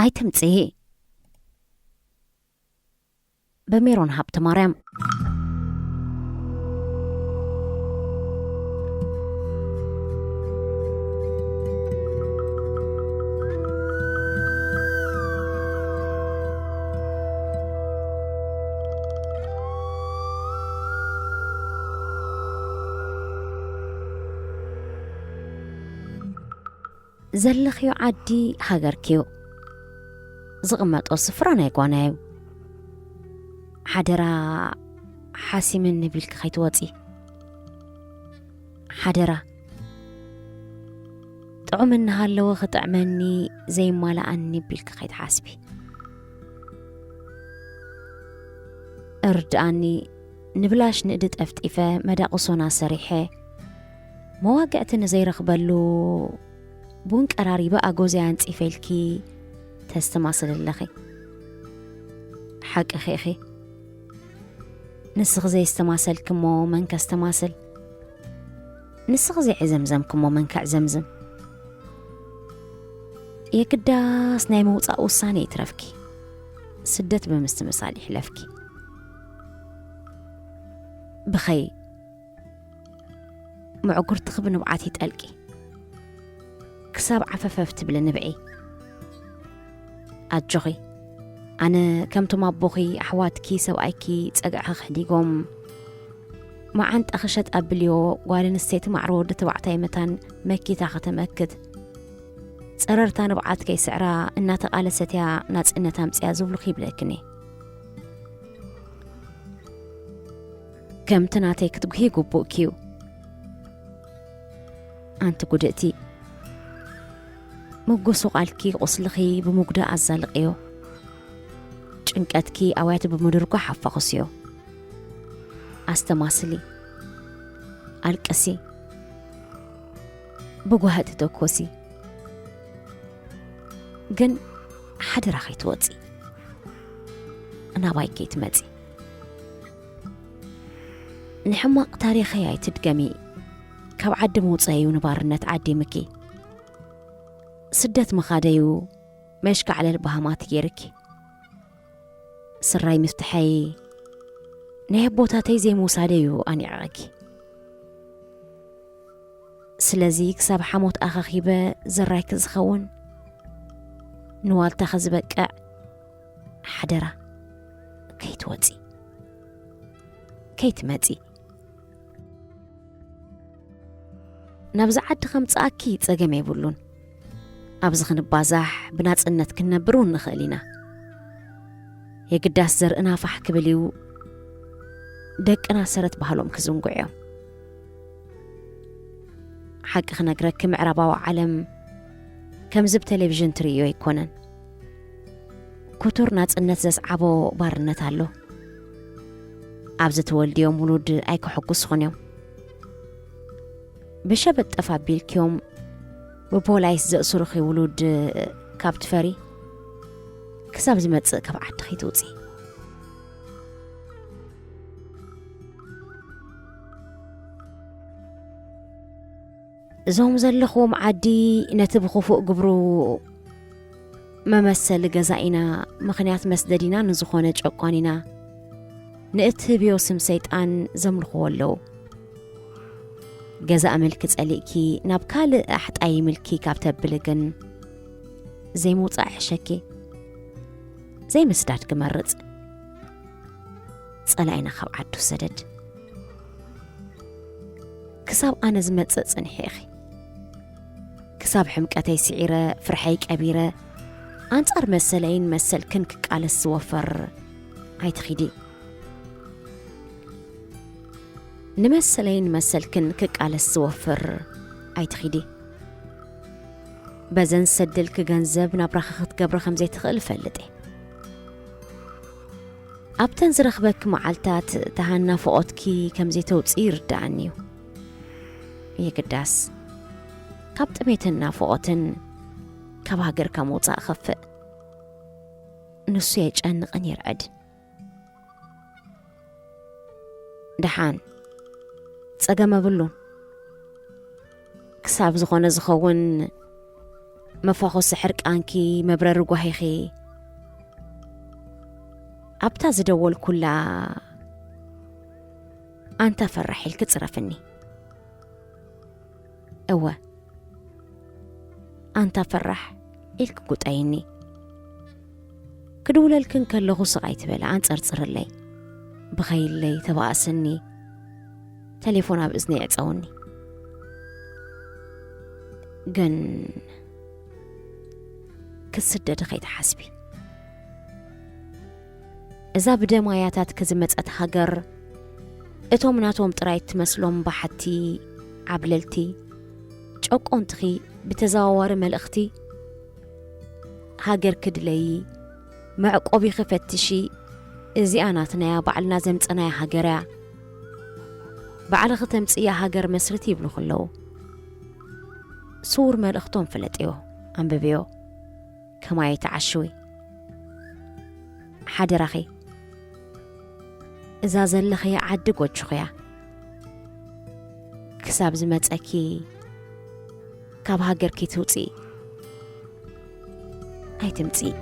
ኣይትምጽእ በሜሮን ሃብተ ማርያም ዘለኽዮ ዓዲ ሃገርክዮ ዝቕመጦ ስፍራ ናይ ጓናዩ ሓደራ ሓሲምን ንቢልክ ኸይትወፂ ሓደራ ጥዑም እናሃለወ ኽጥዕመኒ ዘይማልኣኒ ቢልክ ኸይትሓስቢ እርድኣኒ ንብላሽ ንእዲ ጠፍጢፈ መዳቕሶና ሰሪሐ መዋግዕቲ ንዘይረኽበሉ ቡን ቀራሪበ ኣጎዘያ አንፂፈልኪ ተስተማስልለኺ ሓቂ ኺኺ ንስኽ ዘይስተማሰልክሞ መንከ ስተማስል ንስኽ ዘይዕዘምዘምክሞ መንከዕ ዘምዝም የግዳስ ናይ መውፃእ ውሳነ ይትረፍኪ ስደት ብምስትምሳል ይሕለፍኪ ብኸይ ምዕጉርቲ ኽብንብዓት ይጠልቂ ክሳብ ዓፈፈፍ ትብል ንብዒ ኣጆኺ ኣነ ከምቶም ኣቦኺ ኣሕዋትኪ ሰብኣይኪ ጸግዕኺ ክሕዲጎም መዓንጣ ኽሸጥ ኣብልዮ ጓልንስተይቲ ማዕሮ ወዲ ተባዕታይ መታን መኪታ ኸተመክት ጸረርታ ንብዓት ከይስዕራ እናተቓለሰትያ ናጽነታ ምጽያ ዝብሉኺ ይብለክኒ ከምቲ ናተይ ክትጉሂ ግቡእኪዩ ኣንቲ ጉድእቲ مقصو قالكي قصلخي بمقدا أزالقيو ጭንቀትኪ ኣዋያት ብምድርጎ ሓፋኽስዮ ኣስተማስሊ ኣልቀሲ ብጓሃት ተኮሲ ግን ሓደራ ኸይትወፂ እናባይ ከይትመፂ ንሕማቕ ታሪኸይ ኣይትድገሚ ካብ ዓዲ መውፅአዩ ንባርነት ዓዲ ምኪ ስደት መኻደዩ መሽካዕ ለልባሃማት ጌርኪ ስራይ ምፍትሐይ ናይ ቦታተይ ዘይምውሳደዩ ኣኒዕቂ ስለዚ ክሳብ ሓሞት ኣኻኺበ ዘራይክ ዝኸውን ንዋልታ ኸዝበቅዕ ሓደራ ከይትወፂ ከይትመፂ ናብዚ ዓዲ ኸምፅኣኪ ፀገም የብሉን ኣብዚ ክንባዛሕ ብናጽነት ክንነብር ንኽእል ኢና የግዳስ ዘርእና ፋሕ ክብል እዩ ደቅና ሰረት ባህሎም ክዝንጉዕዮም ሓቂ ክነግረኪ ምዕራባዊ ዓለም ከምዚ ብቴሌቪዥን ትርእዮ ኣይኮነን ኩቱር ናጽነት ዘስዓቦ ባርነት ኣሎ ኣብዚ ተወልድዮም ውሉድ ኣይክሕጉስኹን እዮም ብሸበት ጠፋ ቢልክዮም ብፖላይስ ዘእስሩኺ ውሉድ ካብ ትፈሪ ክሳብ ዝመጽእ ካብ ዓድኺ ትውፂ እዞም ዘለኽዎም ዓዲ ነቲ ብኽፉእ ግብሩ መመሰሊ ገዛኢና ምኽንያት መስደዲና ንዝኾነ ጨቋኒና ንእቲ ህብዮ ስም ሰይጣን ዘምልኽዎ ኣለዉ ገዛእ ምልኪ ጸሊእኪ ናብ ካልእ ኣሕጣይ ምልኪ ካብ ተብል ግን ዘይምውፃእ ሕሸኪ ዘይምስዳድ ክመርጽ ጸላይና ካብ ዓዱ ሰደድ ክሳብ ኣነ ዝመጽእ ጽንሒ ኢኺ ክሳብ ሕምቀተይ ስዒረ ፍርሐይ ቀቢረ ኣንጻር መሰለይን መሰልክን ክቃለስ ዝወፈር ኣይትኺዲ ንመሰለይን መሰልክን ክቃለስ ዝወፍር ኣይትኺዲ በዘን ሰድልክ ገንዘብ ናብ ራኻ ክትገብሮ ከም ዘይትኽእል ፈልጥ ኣብተን ዝረኽበክ መዓልታት ተሃና ፍቖትኪ ከም ዘይተውፅኢ ይርዳእኒ እዩ የግዳስ ካብ ጥሜትን ናፍቖትን ካብ ሃገርካ ምውፃእ ኸፍእ ንሱ የጨንቕን ይርዕድ ድሓን ፀገም ኣብሉን ክሳብ ዝኾነ ዝኸውን مفاخص حرق أنكي مبرر قوهيخي أبتا زدول كلا أنت فرحي الكتصرفني أوه أنت فرح إلك قد أيني كدولة الكن كاللغو صغيت بلا أنت أرصر لي بخيل لي تباسني تليفونا بإذني أتصوني جن كسدد خيت حسبي إذا بدا ماياتات كزمت أتهجر إتوم ناتوم ترايت مسلوم بحتي عبللتي جوك أنتخي بتزاور ملأختي هاجر كدلي معك أبي خفتشي إزي أنا تنايا بعلنا زمت أنا يا هاجرا بعل ختمت يا هاجر مسرتي بلو خلو صور ملأختهم فلتيو عم ببيو كما يتعشوي حاضر أخي إذا زل خيا عدق وجهيا كساب زمت أكي كاب هاجر كي توتي هاي تمتي